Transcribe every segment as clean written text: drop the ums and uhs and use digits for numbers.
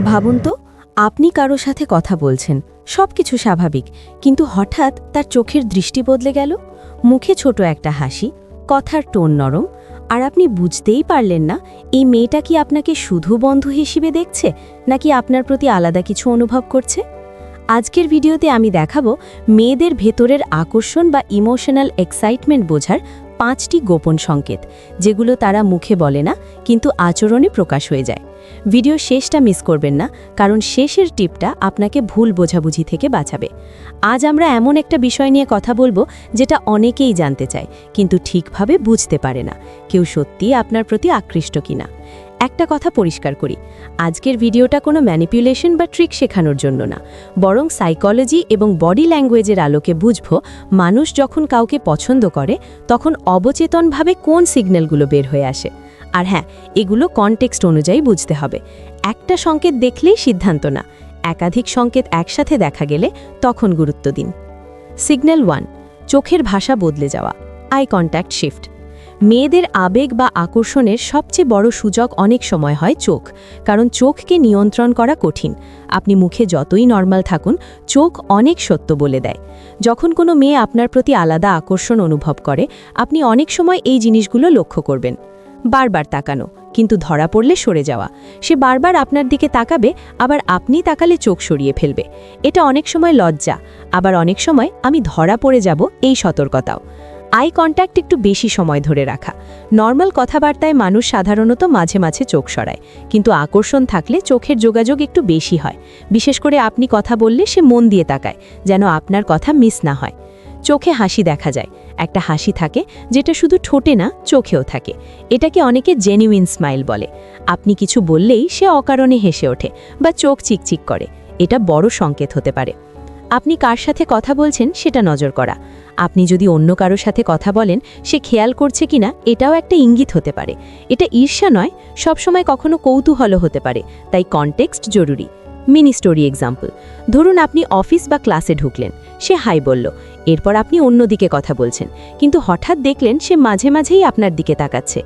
ভাবুন তো, আপনি কারো সাথে কথা বলছেন, সবকিছু স্বাভাবিক, কিন্তু হঠাৎ তার চোখের দৃষ্টি বদলে গেল, মুখে ছোট একটা হাসি, কথার টোন নরম, আর আপনি বুঝতেই পারলেন না এই মেয়েটা কি আপনাকে শুধু বন্ধু হিসেবে দেখছে নাকি আপনার প্রতি আলাদা কিছু অনুভব করছে। আজকের ভিডিওতে আমি দেখাবো মেয়েদের ভেতরের আকর্ষণ বা ইমোশনাল এক্সাইটমেন্ট বোঝার 5টি গোপন সংকেত, যেগুলো তারা মুখে বলে না কিন্তু আচরণে প্রকাশ হয়ে যায়। ভিডিও শেষটা মিস করবেন না, কারণ শেষের টিপটা আপনাকে ভুল বোঝাবুঝি থেকে বাঁচাবে। আজ আমরা এমন একটা বিষয় নিয়ে কথা বলবো যেটা অনেকেই জানতে চায় কিন্তু ঠিকভাবে বুঝতে পারে না, কেউ সত্যিই আপনার প্রতি আকৃষ্ট কিনা। একটা কথা পরিষ্কার করি, আজকের ভিডিওটা কোনো ম্যানিপুলেশন বা ট্রিক শেখানোর জন্য না, বরং সাইকোলজি এবং বডি ল্যাঙ্গুয়েজের আলোকে বুঝব মানুষ যখন কাউকে পছন্দ করে তখন অবচেতনভাবে কোন সিগন্যালগুলো বের হয়ে আসে। আর হ্যাঁ, এগুলো কনটেক্সট অনুযায়ী বুঝতে হবে। একটা সংকেত দেখলেই সিদ্ধান্ত না, একাধিক সংকেত একসাথে দেখা গেলে তখন গুরুত্ব দিন। সিগন্যাল 1, চোখের ভাষা বদলে যাওয়া, আই কন্ট্যাক্ট শিফট। মেয়েদের আবেগ বা আকর্ষণের সবচেয়ে বড় সূচক অনেক সময় হয় চোখ, কারণ চোখকে নিয়ন্ত্রণ করা কঠিন। আপনি মুখে যতই নর্মাল থাকুন, চোখ অনেক সত্য বলে দেয়। যখন কোনো মেয়ে আপনার প্রতি আলাদা আকর্ষণ অনুভব করে, আপনি অনেক সময় এই জিনিসগুলো লক্ষ্য করবেন। বারবার তাকানো, কিন্তু ধরা পড়লে সরে যাওয়া। সে বারবার আপনার দিকে তাকাবে, আবার আপনি তাকালে চোখ সরিয়ে ফেলবে। এটা অনেক সময় লজ্জা, আবার অনেক সময় আমি ধরা পড়ে যাব এই সতর্কতাও। আই কন্ট্যাক্ট একটু বেশি সময় ধরে রাখা। নর্মাল কথাবার্তায় মানুষ সাধারণত মাঝে মাঝে চোখ সরায়, কিন্তু আকর্ষণ থাকলে চোখের যোগাযোগ একটু বেশি হয়। বিশেষ করে আপনি কথা বললে সে মন দিয়ে তাকায়, যেন আপনার কথা মিস না হয়। চোখে হাসি দেখা যায়, একটা হাসি থাকে যেটা শুধু ঠোঁটে না, চোখেও থাকে। এটাকে অনেকে জেনুইন স্মাইল বলে। আপনি কিছু বললেই সে অকারণে হেসে ওঠে বা চোখ চিকচিক করে, এটা বড় সংকেত হতে পারে। আপনি কার সাথে কথা বলছেন সেটা নজর করা। আপনি যদি অন্য কারো সাথে কথা বলেন, সে খেয়াল করছে কিনা এটাও একটা ইঙ্গিত হতে পারে। এটা ঈর্ষা নয়, সবসময় কখনো কৌতূহলও হতে পারে, তাই কনটেক্সট জরুরি। মিনি স্টোরি এক্সাম্পল, ধরুন আপনি অফিস বা ক্লাসে ঢুকলেন, সে হাই বলল, এরপর আপনি অন্যদিকে কথা বলছেন, কিন্তু হঠাৎ দেখলেন সে মাঝে মাঝেই আপনার দিকে তাকাচ্ছে।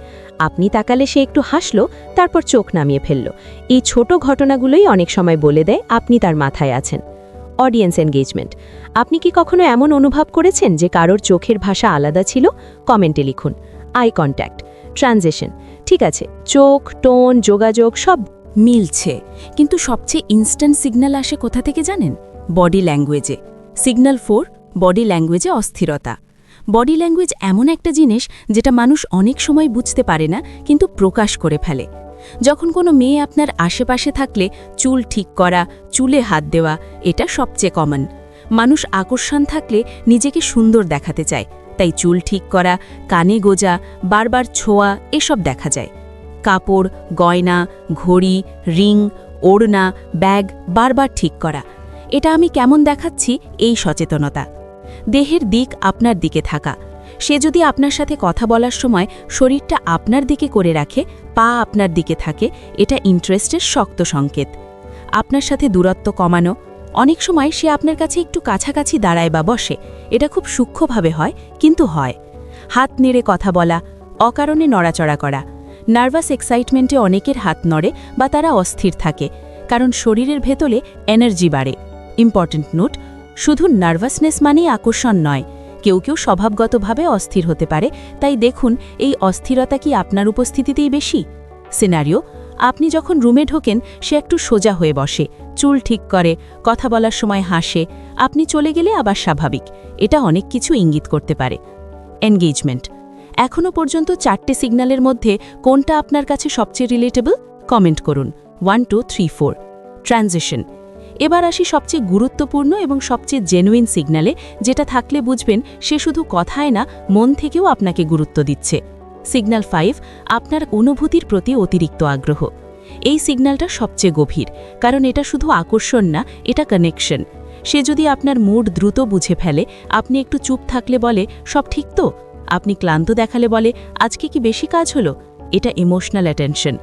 আপনি তাকালে সে একটু হাসলো, তারপর চোখ নামিয়ে ফেলল। এই ছোট ঘটনাগুলোই অনেক সময় বলে দেয় আপনি তার মাথায় আছেন। অডিয়েন্স এনগেজমেন্ট, আপনি কি কখনো এমন অনুভব করেছেন যে কারোর চোখের ভাষা আলাদা ছিল? কমেন্টে লিখুন। আই কন্ট্যাক্ট ট্রানজিশন, ঠিক আছে, চোখ, টোন, যোগাযোগ সব মিলছে, কিন্তু সবচেয়ে ইনস্ট্যান্ট সিগন্যাল আসে কোথা থেকে জানেন? বডি ল্যাঙ্গুয়েজে। সিগন্যাল 4, বডি ল্যাঙ্গুয়েজে অস্থিরতা। বডি ল্যাঙ্গুয়েজ এমন একটা জিনিস যেটা মানুষ অনেক সময় বুঝতে পারে না, কিন্তু প্রকাশ করে ফেলে। যখন কোনো মেয়ে আপনার আশেপাশে থাকলে চুল ঠিক করা, চুলে হাত দেওয়া, এটা সবচেয়ে কমন। মানুষ আকর্ষণ থাকলে নিজেকে সুন্দর দেখাতে চায়, তাই চুল ঠিক করা, কানে গোজা, বারবার ছোঁয়া এসব দেখা যায়। কাপড়, গয়না, ঘড়ি, রিং, ওড়না, ব্যাগ বারবার ঠিক করা, এটা আমি কেমন দেখাচ্ছি এই সচেতনতা। দেহের দিক আপনার দিকে থাকা, সে যদি আপনার সাথে কথা বলার সময় শরীরটা আপনার দিকে করে রাখে, পা আপনার দিকে থাকে, এটা ইন্টারেস্টের শক্ত সংকেত। আপনার সাথে দূরত্ব কমানো, অনেক সময় সে আপনার কাছে একটু কাছাকাছি দাঁড়ায় বা বসে, এটা খুব সূক্ষ্মভাবে হয়, কিন্তু হয়। হাত নেড়ে কথা বলা, অকারণে নড়াচড়া করা। নার্ভাস এক্সাইটমেন্টে অনেকের হাত নড়ে বা তারা অস্থির থাকে, কারণ শরীরের ভেতরে এনার্জি বাড়ে। ইম্পর্ট্যান্ট নোট, শুধু নার্ভাসনেস মানেই আকর্ষণ নয়, কেউ কেউ স্বভাবগতভাবে অস্থির হতে পারে, তাই দেখুন এই অস্থিরতা কি আপনার উপস্থিতিতেই বেশি। সিনারিও, আপনি যখন রুমে ঢোকেন, সে একটু সোজা হয়ে বসে, চুল ঠিক করে, কথা বলার সময় হাসে, আপনি চলে গেলে আবার স্বাভাবিক, এটা অনেক কিছু ইঙ্গিত করতে পারে। এনগেজমেন্ট, এখনও পর্যন্ত 4টে সিগন্যালের মধ্যে কোনটা আপনার কাছে সবচেয়ে রিলেটেবল? কমেন্ট করুন। 1 2 3 4। ট্রানজিশন, এবার আসি সবচেয়ে গুরুত্বপূর্ণ এবং সবচেয়ে জেনুইন সিগন্যালে, যেটা থাকলে বুঝবেন সে শুধু কথায় না, মন থেকেও আপনাকে গুরুত্ব দিচ্ছে। সিগন্যাল 5, আপনার অনুভূতির প্রতি অতিরিক্ত আগ্রহ। এই সিগন্যালটা সবচেয়ে গভীর, কারণ এটা শুধু আকর্ষণ না, এটা কানেকশন। সে যদি আপনার মুড দ্রুত বুঝে ফেলে, আপনি একটু চুপ থাকলে বলে সব ঠিক তো, আপনি ক্লান্ত দেখালে বলে আজকে কি বেশি কাজ হলো, এটা ইমোশনাল অ্যাটেনশন।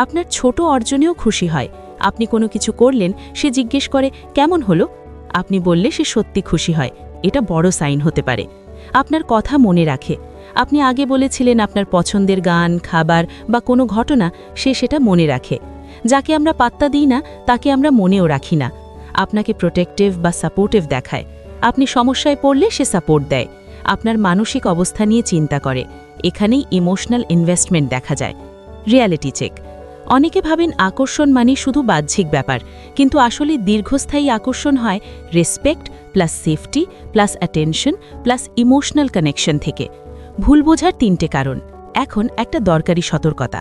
আপনার ছোট অর্জনেও খুশি হয়, আপনি কোনো কিছু করলেন, সে জিজ্ঞেস করে কেমন হলো, আপনি বললে সে সত্যি খুশি হয়, এটা বড় সাইন হতে পারে। আপনার কথা মনে রাখে, আপনি আগে বলেছিলেন আপনার পছন্দের গান, খাবার বা কোনো ঘটনা, সে সেটা মনে রাখে। যাকে আমরা পাত্তা দিই না তাকে আমরা মনেও রাখি না। আপনাকে প্রোটেক্টিভ বা সাপোর্টিভ দেখায়, আপনি সমস্যায় পড়লে সে সাপোর্ট দেয়, আপনার মানসিক অবস্থা নিয়ে চিন্তা করে। এখানেই ইমোশনাল ইনভেস্টমেন্ট দেখা যায়। Reality check. অনেকে ভাবেন আকর্ষণ মানে শুধু বাহ্যিক ব্যাপার, কিন্তু আসলে দীর্ঘস্থায়ী আকর্ষণ হয় respect plus safety plus attention plus emotional connection থেকে। ভুল বোঝার 3টে কারণ। এখন একটা দরকারি সতর্কতা।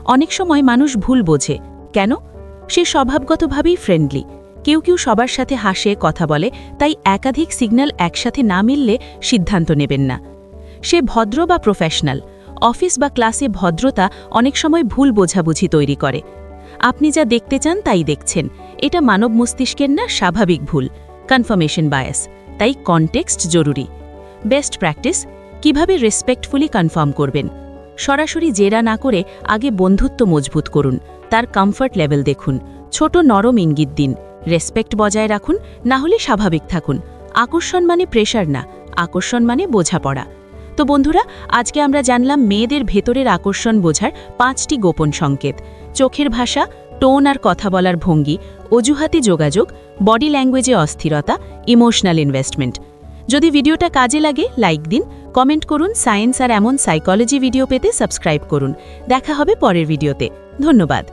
অনেক সময় মানুষ ভুল বোঝে। কেন? সে স্বভাবগতভাবেই ফ্রেন্ডলি। কেউ কেউ সবার সাথে হাসে, কথা বলে, তাই একাধিক সিগন্যাল একসাথে না মিললে সিদ্ধান্ত নেবেন না। সে ভদ্র বা প্রফেশনাল। অফিস বা ক্লাসে ভদ্রতা অনেক সময় ভুল বোঝাবুঝি তৈরি করে। আপনি যা দেখতে চান তাই দেখছেন, এটা মানব মস্তিষ্কের না স্বাভাবিক ভুল, কনফার্মেশন বায়াস। তাই কনটেক্সট জরুরি। Best practice. কিভাবে রেসপেক্টফুলি কনফার্ম করবেন? সরাসরি জেরা না করে আগে বন্ধুত্ব মজবুত করুন, তার কমফর্ট লেভেল দেখুন, ছোট নরম ইঙ্গিত দিন, রেসপেক্ট বজায় রাখুন, না হলে স্বাভাবিক থাকুন। আকর্ষণ মানে প্রেশার না, আকর্ষণ মানে বোঝাপড়া। তো বন্ধুরা, আজকে আমরা জানলাম মেয়েদের ভেতরের আকর্ষণ বোঝার 5টি গোপন সংকেত। চোখের ভাষা, টোন আর কথা বলার ভঙ্গি, অজুহাতে যোগাযোগ, বডি ল্যাঙ্গুয়েজে অস্থিরতা, ইমোশনাল ইনভেস্টমেন্ট। যদি ভিডিওটা কাজে লাগে লাইক দিন, কমেন্ট করুন। সায়েন্স আর এমন সাইকোলজি ভিডিও পেতে সাবস্ক্রাইব করুন। দেখা হবে পরের ভিডিওতে। ধন্যবাদ।